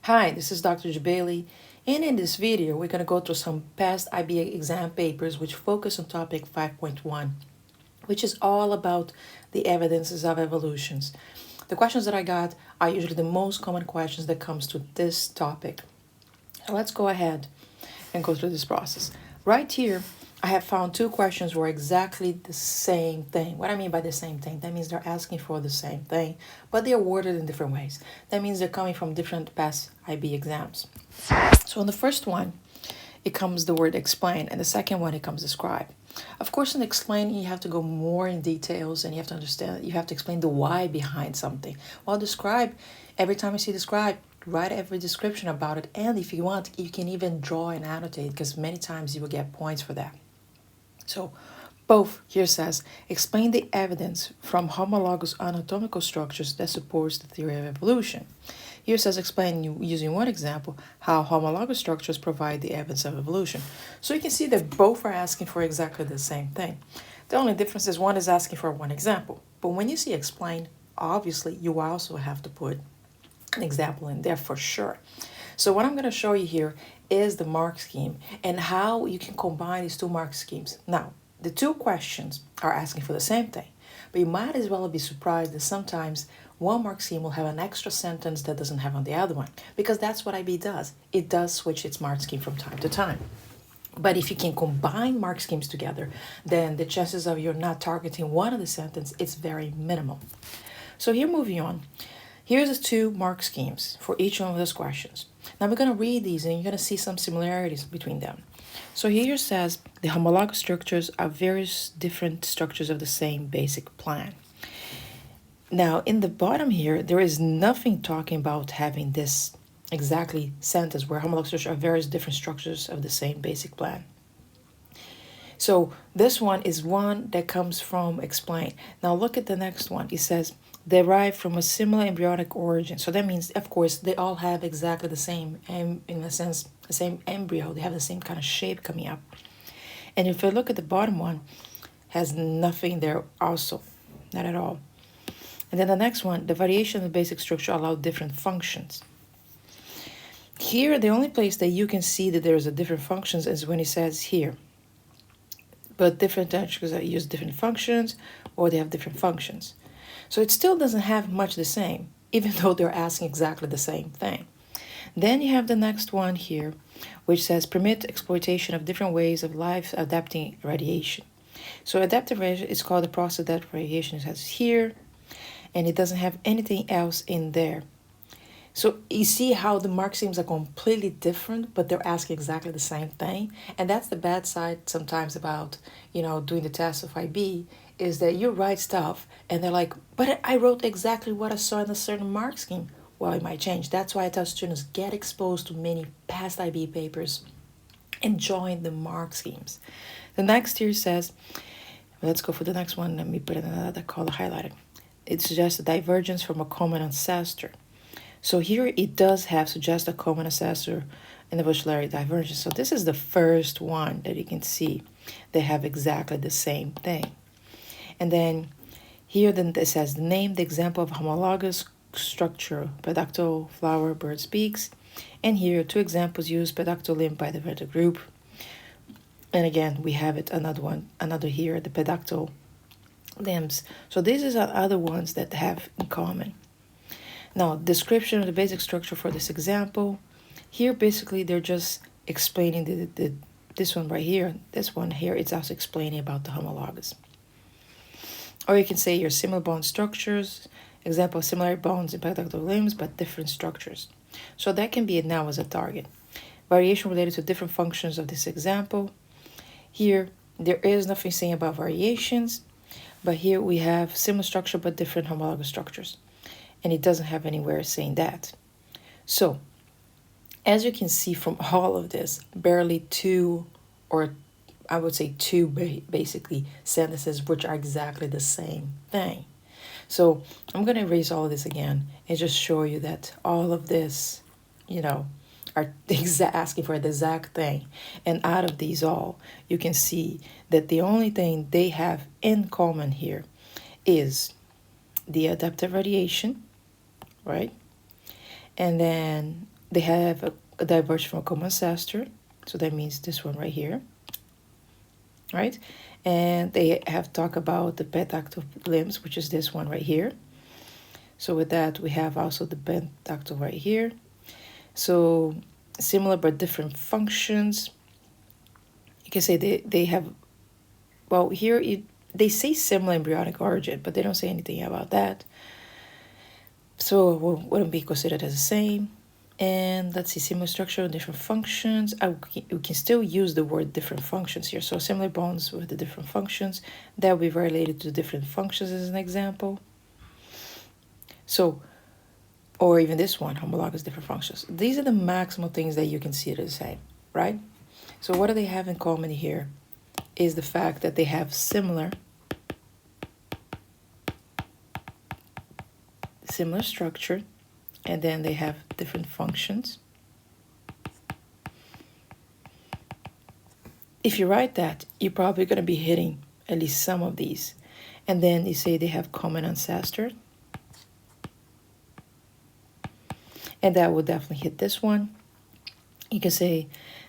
Hi, this is Dr. Jabali, and in this video, we're going to go through some past IB exam papers which focus on topic 5.1, which is all about the evidences of evolutions. The questions that I got are usually the most common questions that comes to this topic. So let's go ahead and go through this process. Right here, I have found two questions were exactly the same thing. What I mean by the same thing, that means they're asking for the same thing, but they're worded in different ways. That means they're coming from different past IB exams. So in the first one, it comes the word explain, and the second one, it comes describe. Of course, in explain, you have to go more in details and you have to understand, you have to explain the why behind something. While describe, every time you see describe, write every description about it, and if you want, you can even draw and annotate because many times you will get points for that. So both here says, explain the evidence from homologous anatomical structures that supports the theory of evolution. Here says, explain using one example how homologous structures provide the evidence of evolution. So you can see that both are asking for exactly the same thing. The only difference is one is asking for one example. But when you see explain, obviously you also have to put an example in there for sure. So what I'm going to show you here is the mark scheme and how you can combine these two mark schemes. Now, the two questions are asking for the same thing, but you might as well be surprised that sometimes one mark scheme will have an extra sentence that doesn't have on the other one, because that's what IB does. It does switch its mark scheme from time to time. But if you can combine mark schemes together, then the chances of you're not targeting one of the sentence is very minimal. So here, moving on. Here's the two mark schemes for each one of those questions. Now we're going to read these and you're going to see some similarities between them. So here it says the homologous structures are various different structures of the same basic plan. Now in the bottom here, there is nothing talking about having this exactly sentence where homologous structures are various different structures of the same basic plan. So this one is one that comes from explain. Now look at the next one. It says derived from a similar embryonic origin. So that means, of course, they all have exactly the same, in a sense, the same embryo. They have the same kind of shape coming up. And if you look at the bottom one, has nothing there also, not at all. And then the next one, the variation of the basic structure allow different functions. Here, the only place that you can see that there's a different functions is when it says here. But different textures that use different functions or they have different functions. So it still doesn't have much the same, even though they're asking exactly the same thing. Then you have the next one here, which says permit exploitation of different ways of life adapting radiation. So adaptive radiation is called the process that radiation has here, and it doesn't have anything else in there. So you see how the mark schemes are completely different, but they're asking exactly the same thing. And that's the bad side sometimes about, doing the test of IB, is that you write stuff and they're like, but I wrote exactly what I saw in a certain mark scheme. Well, it might change. That's why I tell students get exposed to many past IB papers and join the mark schemes. The next here says, let's go for the next one. Let me put in another color highlighted. It suggests a divergence from a common ancestor. So here it does have suggest a common ancestor in evolutionary divergence. So this is the first one that you can see. They have exactly the same thing. And then here then it says name the example of homologous structure, pedicel, flower, bird speaks. And here two examples use pedicel limb by the vertebrate group. And again, we have it another here, the pedicel limbs. So these are other ones that have in common. Now, description of the basic structure for this example. Here, basically, they're just explaining this one right here. This one here, it's also explaining about the homologous. Or you can say your similar bone structures, example of similar bones in pedicel limbs, but different structures. So that can be it now as a target. Variation related to different functions of this example. Here, there is nothing saying about variations, but here we have similar structure but different homologous structures. And it doesn't have anywhere saying that. So, as you can see from all of this, barely two, or I would say two basically sentences which are exactly the same thing. So I'm going to erase all of this again and just show you that all of this, are asking for the exact thing. And out of these all, you can see that the only thing they have in common here is the adaptive radiation, right? And then they have a divergence from a common ancestor. So that means this one right here, right? And they have talked about the pentactyl limbs, which is this one right here. So with that, we have also the pentactyl right here. So similar but different functions. You can say they have, well, here they say similar embryonic origin, but they don't say anything about that. So it wouldn't be considered as the same. And let's see, similar structure, different functions. We can still use the word different functions here. So similar bonds with the different functions. That will be related to different functions as an example. So, or even this one, homologous different functions. These are the maximal things that you can see the same, right? So what do they have in common here is the fact that they have similar structure, and then they have different functions. If you write that, you're probably going to be hitting at least some of these. And then you say they have common ancestor. And that would definitely hit this one. You can say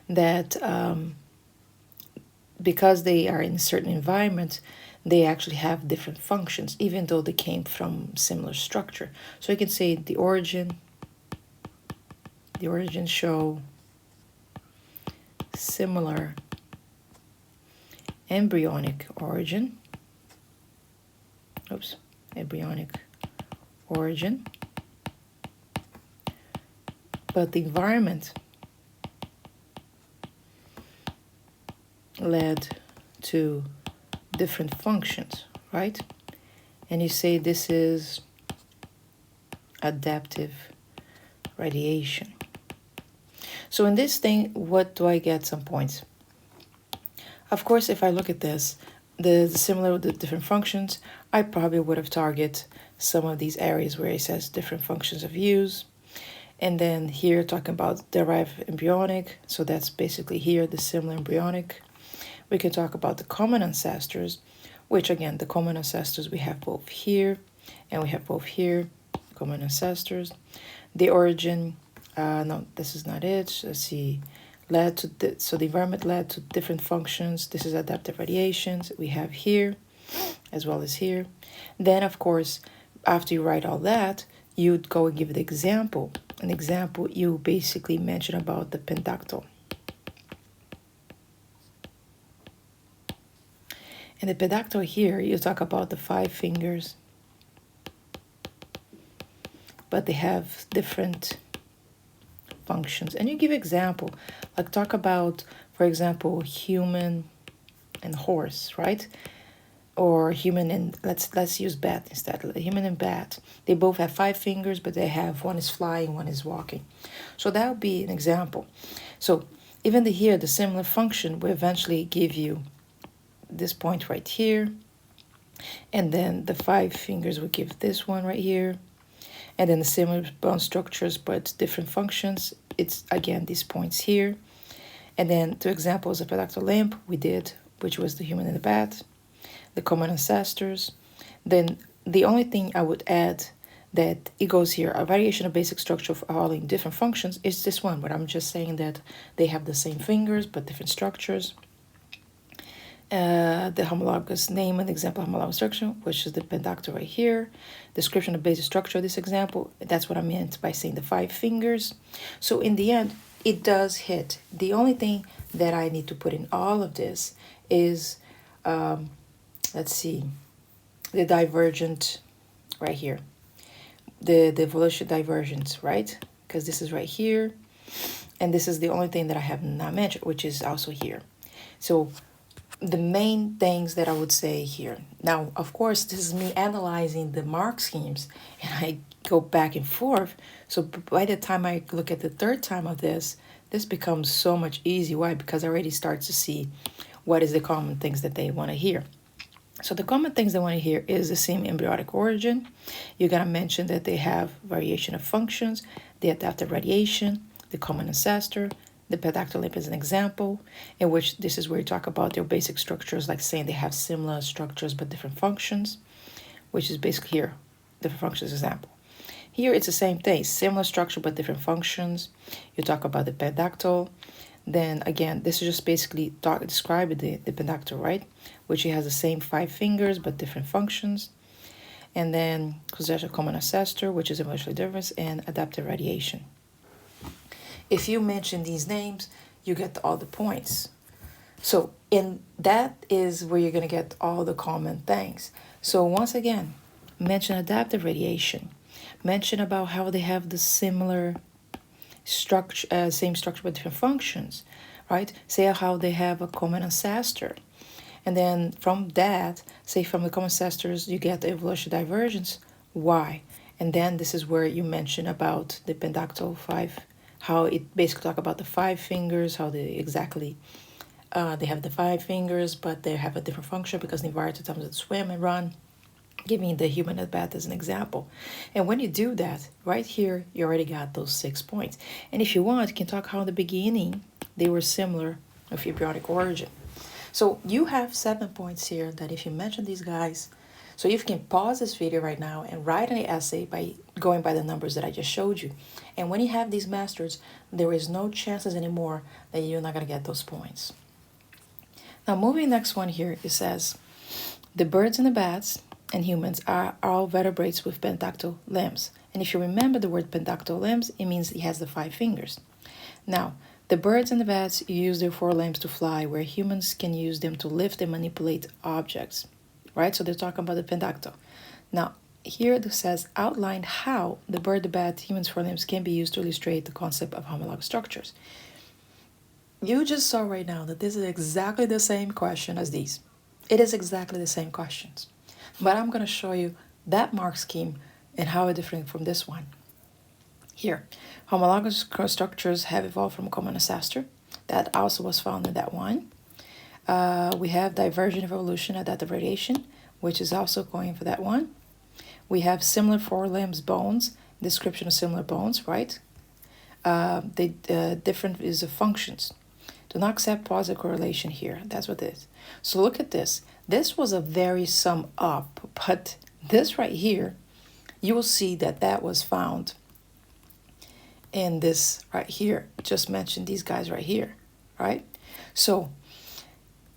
that because they are in a certain environment, they actually have different functions, even though they came from similar structure. So you can say the origin show similar embryonic origin. Embryonic origin. But the environment led to different functions, right? And you say this is adaptive radiation. So in this thing, what do I get some points? Of course, if I look at this, the similar with the different functions, I probably would have targeted some of these areas where it says different functions of use. And then here talking about derived embryonic. So that's basically here, the similar embryonic. We can talk about the common ancestors, which again, the common ancestors, we have both here and we have both here, common ancestors. The origin, no, this is not it. Let's see, so the environment led to different functions. This is adaptive radiations we have here as well as here. Then of course, after you write all that, you'd go and give the example. An example, you basically mention about the pentactyl. In the pentactyl here, you talk about the 5 fingers, but they have different functions. And you give example, like talk about, for example, human and horse, right? Or human and let's use bat instead. Human and bat. They both have 5 fingers, but they have one is flying, one is walking. So that would be an example. So even here, the similar function will eventually give you this point right here. And then the 5 fingers will give this one right here. And then the similar bone structures, but different functions. It's again, these points here. And then 2 examples of pentactyl limb we did, which was the human and the bat. The common ancestors. Then the only thing I would add that it goes here, a variation of basic structure following different functions is this one, but I'm just saying that they have the same fingers but different structures. The homologous name and example of homologous structure, which is the pentactyl right here. Description of basic structure of this example. That's what I meant by saying the 5 fingers. So in the end, it does hit. The only thing that I need to put in all of this is let's see, the divergent right here, the evolution divergence, right? Because this is right here, and this is the only thing that I have not mentioned, which is also here. So the main things that I would say here. Now, of course, this is me analyzing the mark schemes, and I go back and forth. So by the time I look at the 3rd time of this becomes so much easier. Why? Because I already start to see what is the common things that they want to hear. So the common things they want to hear is the same embryonic origin. You're going to mention that they have variation of functions, the adaptive radiation, the common ancestor, the pentactyl limb is an example, in which this is where you talk about their basic structures, like saying they have similar structures but different functions, which is basically here, different functions example. Here it's the same thing, similar structure but different functions. You talk about the pedactyl. Then again, this is just basically describing the pedactyl, right? Which it has the same 5 fingers but different functions. And then possession of common ancestor, which is emotional difference, and adaptive radiation. If you mention these names, you get all the points. So in that is where you're going to get all the common things. So once again, mention adaptive radiation. Mention about how they have the similar structure, same structure but different functions, right? Say how they have a common ancestor. And then from that, say from the common ancestors, you get the evolution divergence. Why? And then this is where you mention about the pedactyl 5, how it basically talk about the 5 fingers, how they exactly, they have the 5 fingers, but they have a different function because the environment times to swim and run, giving the human at bat as an example. And when you do that, right here, you already got those 6 points. And if you want, you can talk how in the beginning they were similar of embryonic origin. So you have 7 points here that if you mention these guys, so you can pause this video right now and write an essay by going by the numbers that I just showed you. And when you have these masters, there is no chances anymore that you're not going to get those points. Now moving next one here, it says, the birds and the bats and humans are all vertebrates with pentactyl limbs. And if you remember the word pentactyl limbs, it means it has the 5 fingers. Now, the birds and the bats use their 4 limbs to fly, where humans can use them to lift and manipulate objects, right? So they're talking about the pentactyl. Now, here it says, outline how the bird, the bat, humans' 4 limbs can be used to illustrate the concept of homologous structures. You just saw right now that this is exactly the same question as these. It is exactly the same questions. But I'm going to show you that mark scheme and how it's different from this one. Here, homologous structures have evolved from a common ancestor. That also was found in that one. We have divergent evolution, adaptive radiation, which is also going for that one. We have similar 4 limbs bones, description of similar bones, right? Different is the functions. Do not accept positive correlation here. That's what it is. So look at this. This was a very sum up, but this right here, you will see that that was found in this right here. Just mentioned these guys right here, right? So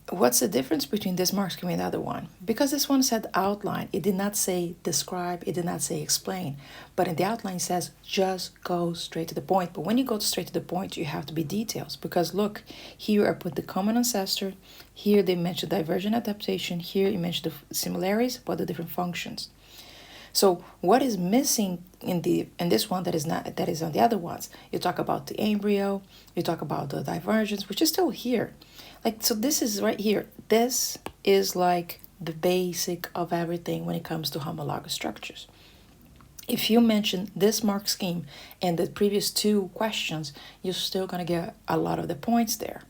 what's the difference between this mark scheme and the other one? Because this one said outline, it did not say describe, it did not say explain. But in the outline it says just go straight to the point. But when you go straight to the point, you have to be details. Because look, here I put the common ancestor, here they mentioned divergent adaptation, here you mentioned the similarities, but the different functions. So what is missing in this one that is on the other ones? You talk about the embryo, you talk about the divergence, which is still here. Like, so this is right here. This is like the basic of everything when it comes to homologous structures. If you mention this mark scheme and the previous 2 questions, you're still going to get a lot of the points there.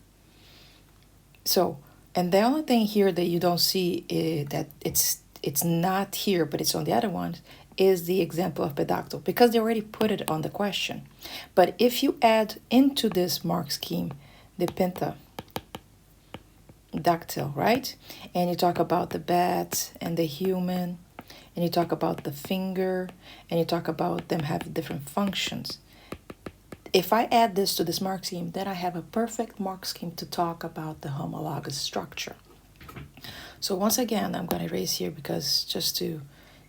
So, and the only thing here that you don't see is that it's not here, but it's on the other one, is the example of pedactyl, because they already put it on the question. But if you add into this mark scheme the pentadactyl, right? And you talk about the bat and the human, and you talk about the finger, and you talk about them having different functions. If I add this to this mark scheme, then I have a perfect mark scheme to talk about the homologous structure. So once again, I'm going to erase here because just to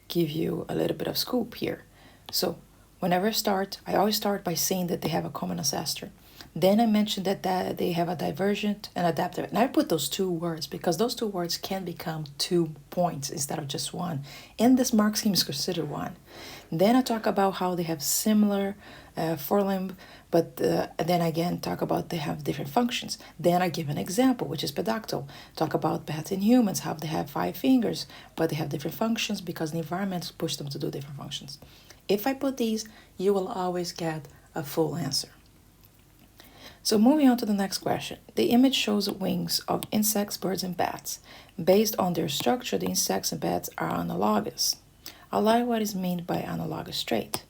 give you a little bit of scoop here. So whenever I start, I always start by saying that they have a common ancestor. Then I mentioned that they have a divergent and adaptive. And I put those 2 words because those 2 words can become 2 points instead of just 1. In this mark scheme is considered 1. Then I talk about how they have similar 4 limb, but then again talk about they have different functions. Then I give an example, which is pedactyl. Talk about bats and humans, how they have 5 fingers, but they have different functions because the environment pushed them to do different functions. If I put these, you will always get a full answer. So moving on to the next question. The image shows wings of insects, birds, and bats. Based on their structure, the insects and bats are analogous. Outline what is meant by analogous trait.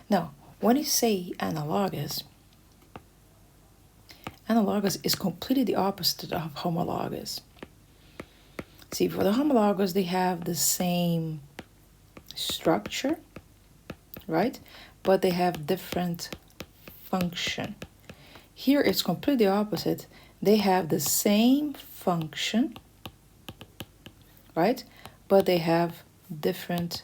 Now, when you say analogous is completely the opposite of homologous. See, for the homologous, they have the same structure, right? But they have different function. Here it's completely opposite. They have the same function, right? But they have different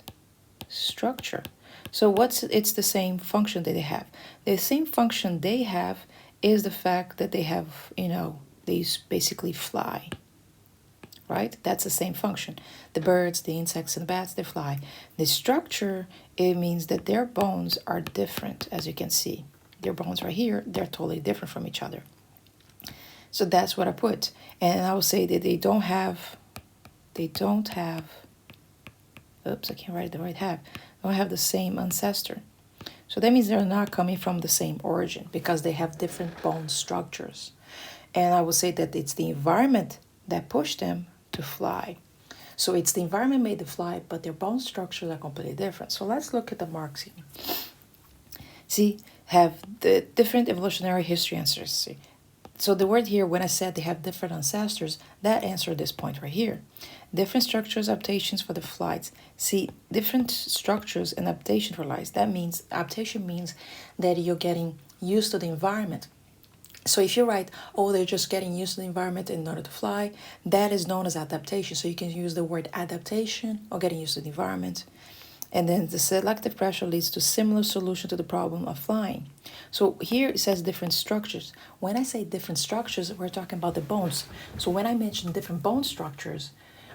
structure. So it's the same function that they have. The same function they have is the fact that they have, these basically fly, right? That's the same function. The birds, the insects, and the bats, they fly. The structure, it means that their bones are different, as you can see. Their bones right here, they're totally different from each other. So that's what I put. And I will say that they don't have, oops, I can't write the right half. They don't have the same ancestor. So that means they're not coming from the same origin because they have different bone structures. And I would say that it's the environment that pushed them to fly. So it's the environment made them fly, but their bone structures are completely different. So let's look at the mark scheme. See, have the different evolutionary history answers. See? So the word here, when I said they have different ancestors, that answered this point right here. Different structures, adaptations for the flights. See, different structures and adaptation for flights. That means, adaptation means that you're getting used to the environment. So if you write, oh, they're just getting used to the environment in order to fly, that is known as adaptation. So you can use the word adaptation or getting used to the environment. And then the selective pressure leads to similar solution to the problem of flying. So here it says different structures. When I say different structures, we're talking about the bones. So when I mention different bone structures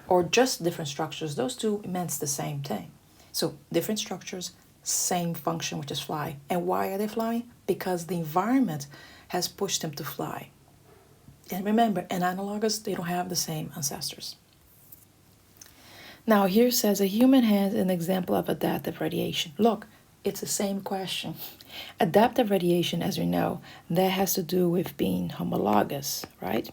or just different structures, those two meant the same thing. So different structures, same function, which is fly. And why are they flying? Because the environment has pushed them to fly. And remember, in analogous, they don't have the same ancestors. Now here says a human has an example of adaptive radiation. Look, it's the same question. Adaptive radiation, as we know, that has to do with being homologous, right?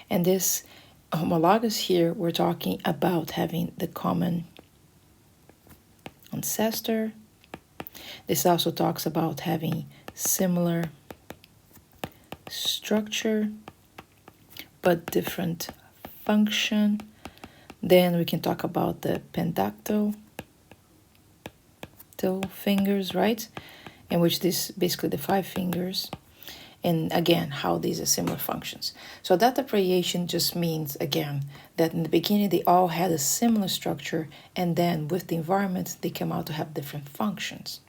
And this homologous here, we're talking about having the common ancestor. This also talks about having similar structure, but different function. Then we can talk about the pendactyl fingers, right? In which this basically the 5 fingers. And again, how these are similar functions. So adaptive radiation just means, again, that in the beginning they all had a similar structure, and then with the environment, they come out to have different functions.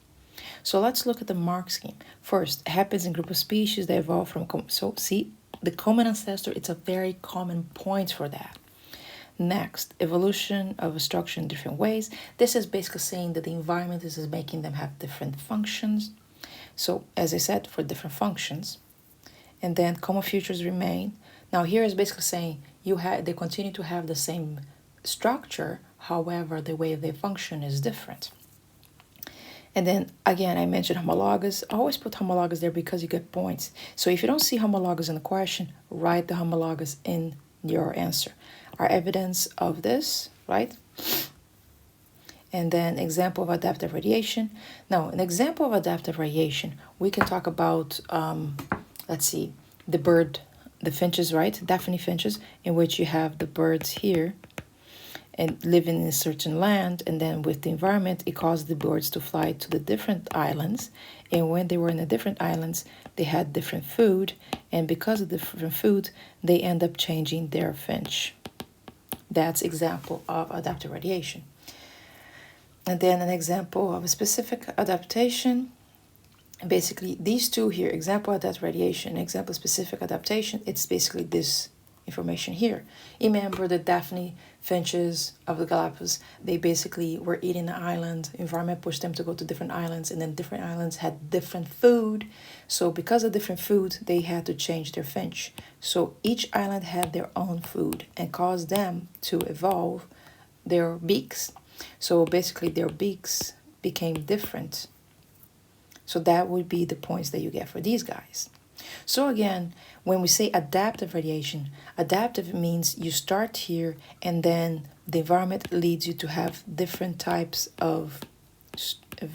So let's look at the mark scheme. First, it happens in group of species that evolve from, so see, the common ancestor, it's a very common point for that. Next, evolution of a structure in different ways. This is basically saying that the environment is making them have different functions. So, as I said, for different functions. And then common features remain. Now here is basically saying they continue to have the same structure, however, the way they function is different. And then again, I mentioned homologous. I always put homologous there because you get points. So if you don't see homologous in the question, write the homologous in your answer. Our evidence of this, right? And then example of adaptive radiation. Now, an example of adaptive radiation, we can talk about, let's see, the finches, right? Daphne finches, in which you have the birds here and living in a certain land, and then with the environment, it caused the birds to fly to the different islands. And when they were in the different islands, they had different food, and because of the different food, they end up changing their finch. That's example of adaptive radiation. And then an example of a specific adaptation. Basically, these two here, example adaptive radiation, example specific adaptation, it's basically this information here. Remember the Daphne finches of the Galapagos, they basically were eating the island, environment pushed them to go to different islands, and then different islands had different food. So because of different food, they had to change their finch. So each island had their own food and caused them to evolve their beaks. So basically their beaks became different. So that would be the points that you get for these guys. So again, when we say adaptive radiation, adaptive means you start here and then the environment leads you to have different types of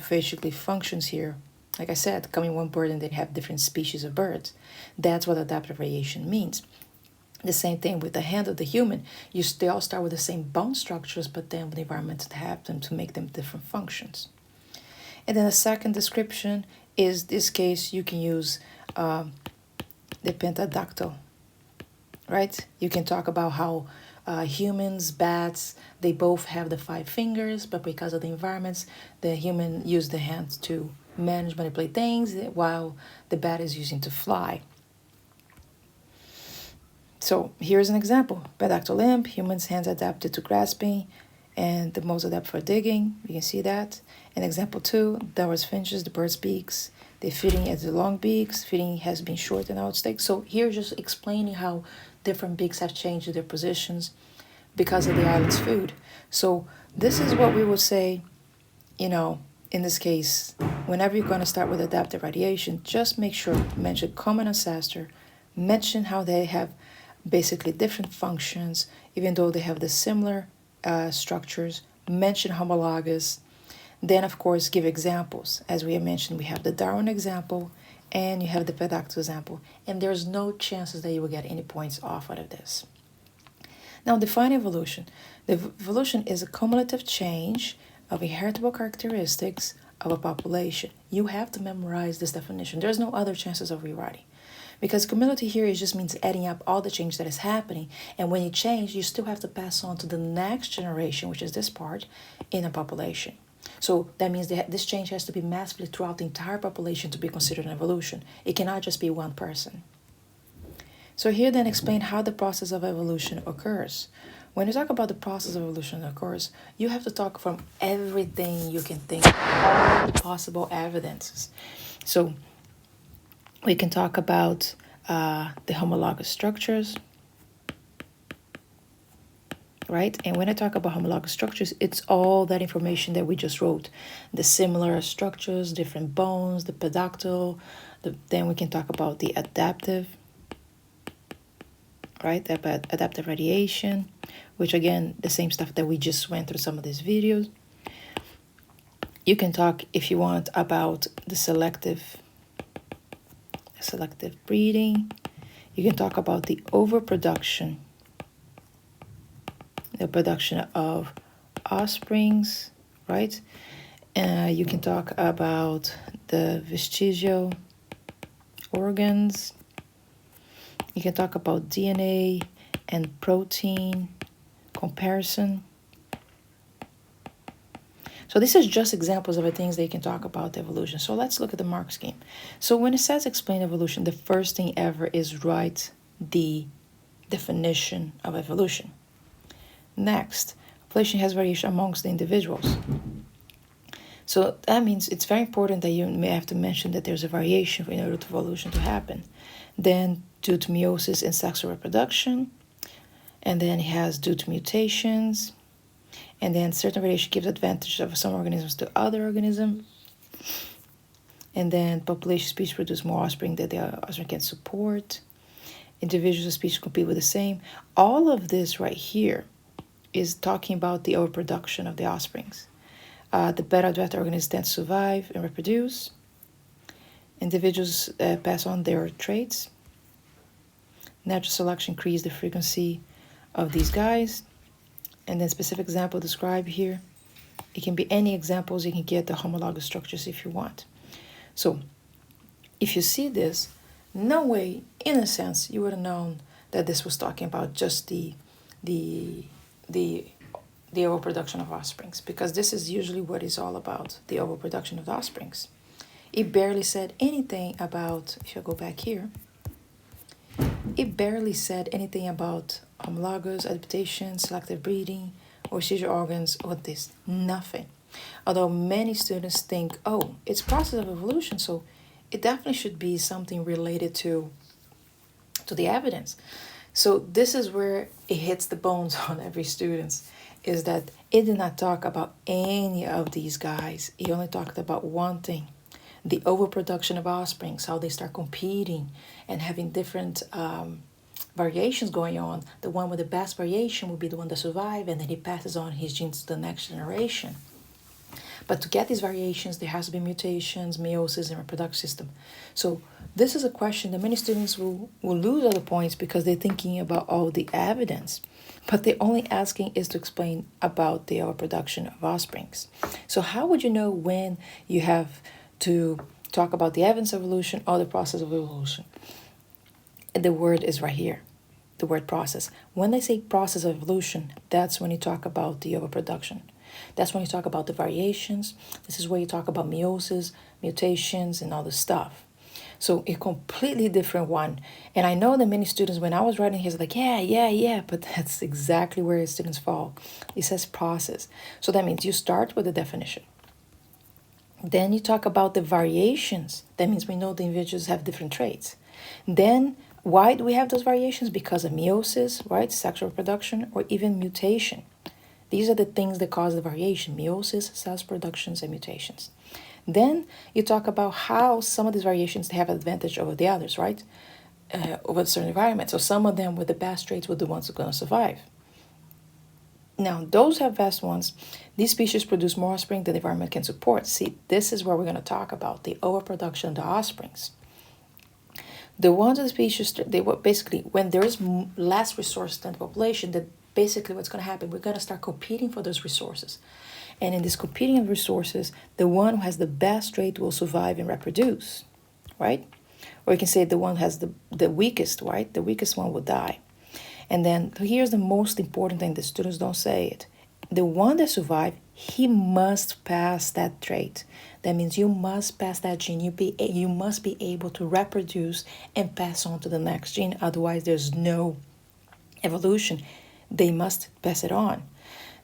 basically functions here. Like I said, coming one bird and then have different species of birds. That's what adaptive radiation means. The same thing with the hand of the human. They all start with the same bone structures, but then the environment have them to make them different functions. And then the second description is this case you can use the pentadactyl, right? You can talk about how humans, bats, they both have the 5 fingers, but because of the environments, the human use the hands to manage, manipulate things, while the bat is using to fly. So here's an example. Pedactyl limb, humans' hands adapted to grasping, and the most adapted for digging. You can see that. And example 2, downwards finches, the bird's beaks. The feeding at the long beaks, feeding has been short and outstake. So here just explaining how different beaks have changed their positions because of the island's food. So this is what we would say, in this case, whenever you're going to start with adaptive radiation, just make sure to mention common ancestor, mention how they have basically different functions, even though they have the similar structures, mention homologous, then of course give examples. As we have mentioned, we have the Darwin example and you have the pedactyl example, and there's no chances that you will get any points off out of this. Now define evolution. The evolution is a cumulative change of inheritable characteristics of a population. You have to memorize this definition. There's no other chances of rewriting. Because cumulative here, it just means adding up all the change that is happening. And when you change, you still have to pass on to the next generation, which is this part, in a population. So that means that this change has to be massively throughout the entire population to be considered an evolution. It cannot just be one person. So here then explain how the process of evolution occurs. When you talk about the process of evolution occurs, you have to talk from everything you can think, all possible evidences. So we can talk about the homologous structures, right? And when I talk about homologous structures, it's all that information that we just wrote. The similar structures, different bones, the pedactyl, then we can talk about the adaptive, right? Adaptive radiation, which again, the same stuff that we just went through some of these videos. You can talk, if you want, about the selective breeding. You can talk about the overproduction, the production of offsprings, right? You can talk about the vestigial organs. You can talk about DNA and protein comparison. So this is just examples of the things that you can talk about evolution. So let's look at the mark scheme. So when it says explain evolution, the first thing ever is write the definition of evolution. Next, population has variation amongst the individuals. So that means it's very important that you may have to mention that there's a variation in order for evolution to happen. Then due to meiosis and sexual reproduction. And then it has due to mutations. And then certain variation gives advantage of some organisms to other organisms. And then population species produce more offspring that the offspring can support. Individuals species compete with the same. All of this right here is talking about the overproduction of the offsprings. The better adapted organisms tend to survive and reproduce. Individuals pass on their traits. Natural selection increases the frequency of these guys. And then specific example described here. It can be any examples. You can get the homologous structures if you want. So if you see this, no way, in a sense, you would have known that this was talking about just the overproduction of offsprings, because this is usually what it's all about, the overproduction of the offsprings. It barely said anything about, if you go back here, it barely said anything about homologous, adaptation, selective breeding, or seizure organs, or this, nothing. Although many students think, oh, it's process of evolution, so it definitely should be something related to the evidence. So this is where it hits the bones on every student, is that it did not talk about any of these guys. It only talked about one thing, the overproduction of offsprings, how they start competing and having different variations going on. The one with the best variation will be the one that survives, and then he passes on his genes to the next generation. But to get these variations, there has to be mutations, meiosis, and reproductive system. So this is a question that many students will lose other points because they're thinking about all the evidence, but they're only asking is to explain about the overproduction of offsprings. So how would you know when you have to talk about the evidence of evolution or the process of evolution? The word is right here, the word process. When they say process of evolution, that's when you talk about the overproduction. That's when you talk about the variations. This is where you talk about meiosis, mutations, and all this stuff. So a completely different one. And I know that many students, when I was writing here, like, yeah, but that's exactly where students fall. It says process. So that means you start with the definition. Then you talk about the variations. That means we know the individuals have different traits. Then why do we have those variations? Because of meiosis, right? Sexual reproduction, or even mutation. These are the things that cause the variation: meiosis, cells productions, and mutations. Then you talk about how some of these variations have advantage over the others, right? Over a certain environment. So some of them with the best traits were the ones who are going to survive. Now, those have best ones. These species produce more offspring than the environment can support. See, this is where we're going to talk about the overproduction of the offsprings. The ones of the species, they were basically, when there is less resources than the population, that basically what's going to happen, we're going to start competing for those resources. And in this competing of resources, the one who has the best trait will survive and reproduce, right? Or you can say the one who has the weakest, right? The weakest one will die. And then here's the most important thing, the students don't say it. The one that survived, he must pass that trait. That means you must pass that gene. You must be able to reproduce and pass on to the next gene. Otherwise, there's no evolution. They must pass it on.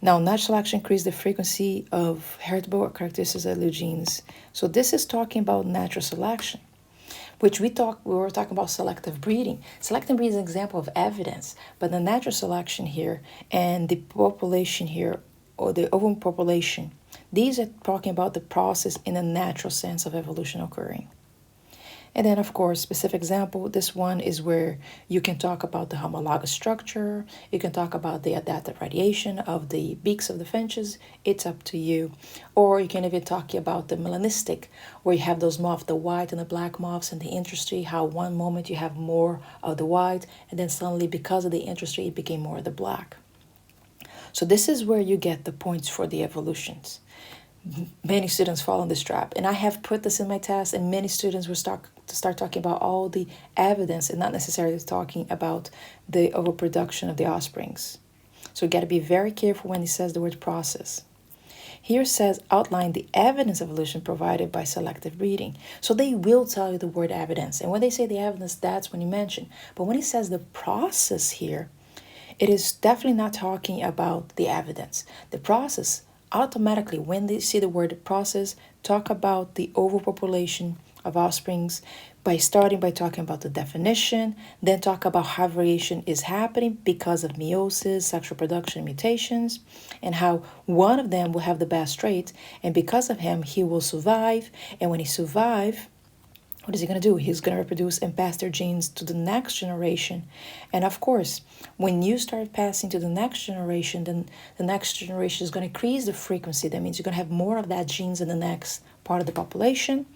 Now, natural selection increases the frequency of heritable or characteristics of genes. So this is talking about natural selection, which we were talking about selective breeding. Selective breeding is an example of evidence, but the natural selection here and the population here, or the overpopulation, these are talking about the process in a natural sense of evolution occurring. And then, of course, specific example, this one is where you can talk about the homologous structure. You can talk about the adaptive radiation of the beaks of the finches. It's up to you. Or you can even talk about the melanistic, where you have those moths, the white and the black moths in the industry, how one moment you have more of the white, and then suddenly because of the industry, it became more of the black. So this is where you get the points for the evolutions. Many students fall in this trap, and I have put this in my test, and many students will start talking about all the evidence and not necessarily talking about the overproduction of the offsprings. So you got to be very careful when he says the word process. Here it says outline the evidence of evolution provided by selective breeding. So they will tell you the word evidence, and when they say the evidence, that's when you mention. But when he says the process here, it is definitely not talking about the evidence. The process, automatically, when they see the word process, talk about the overpopulation of offsprings by starting by talking about the definition, then talk about how variation is happening because of meiosis, sexual production, mutations, and how one of them will have the best trait, and because of him, he will survive. And when he survives, what is he going to do? He's going to reproduce and pass their genes to the next generation. And of course, when you start passing to the next generation, then the next generation is going to increase the frequency. That means you're going to have more of that genes in the next part of the population.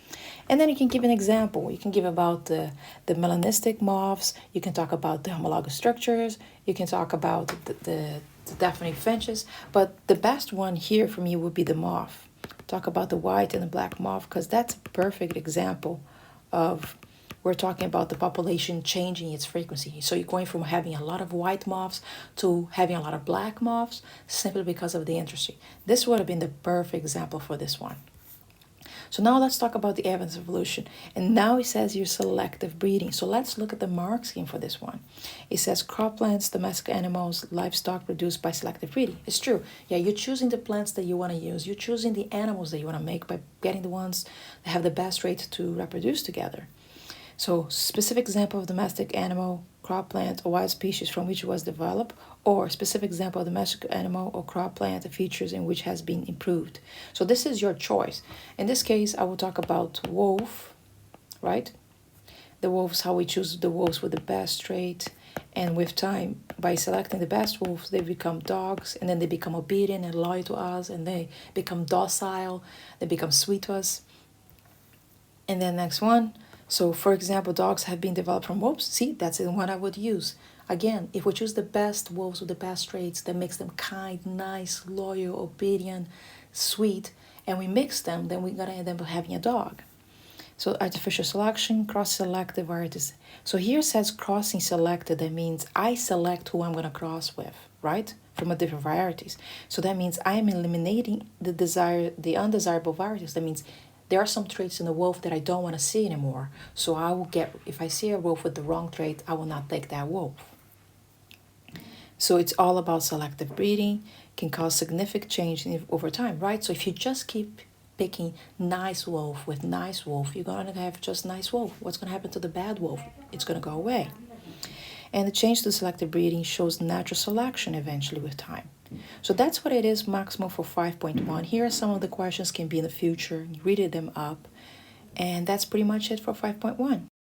And then you can give an example. You can give about the melanistic moths. You can talk about the homologous structures. You can talk about the deafening finches. But the best one here for me would be the moth. Talk about the white and the black moth, because that's a perfect example of, we're talking about the population changing its frequency. So you're going from having a lot of white moths to having a lot of black moths simply because of the industry. This would have been the perfect example for this one. So now let's talk about the evidence of evolution. And now it says your selective breeding. So let's look at the mark scheme for this one. It says crop plants, domestic animals, livestock produced by selective breeding. It's true. Yeah, you're choosing the plants that you want to use. You're choosing the animals that you want to make by getting the ones that have the best rate to reproduce together. So specific example of domestic animal, crop plant, or wild species from which it was developed, or specific example of domestic animal or crop plant, the features in which has been improved. So this is your choice. In this case, I will talk about wolf, right? The wolves, how we choose the wolves with the best trait. And with time, by selecting the best wolves, they become dogs, and then they become obedient and loyal to us, and they become docile, they become sweet to us. And then next one, So, for example, dogs have been developed from wolves. See, that's the one I would use. Again, if we choose the best wolves with the best traits that makes them kind, nice, loyal, obedient, sweet, and we mix them, then we're gonna end up having a dog. So artificial selection, cross-selected varieties. So here it says crossing selected. That means I select who I'm gonna cross with, right? From a different varieties. So that means I am eliminating the undesirable varieties. That means there are some traits in the wolf that I don't want to see anymore. So I will if I see a wolf with the wrong trait, I will not take that wolf. So it's all about selective breeding, can cause significant change over time, right? So if you just keep picking nice wolf with nice wolf, you're going to have just nice wolf. What's going to happen to the bad wolf? It's going to go away. And the change to selective breeding shows natural selection eventually with time. So that's what it is maximum for 5.1. Here are some of the questions can be in the future. You read them up. And that's pretty much it for 5.1.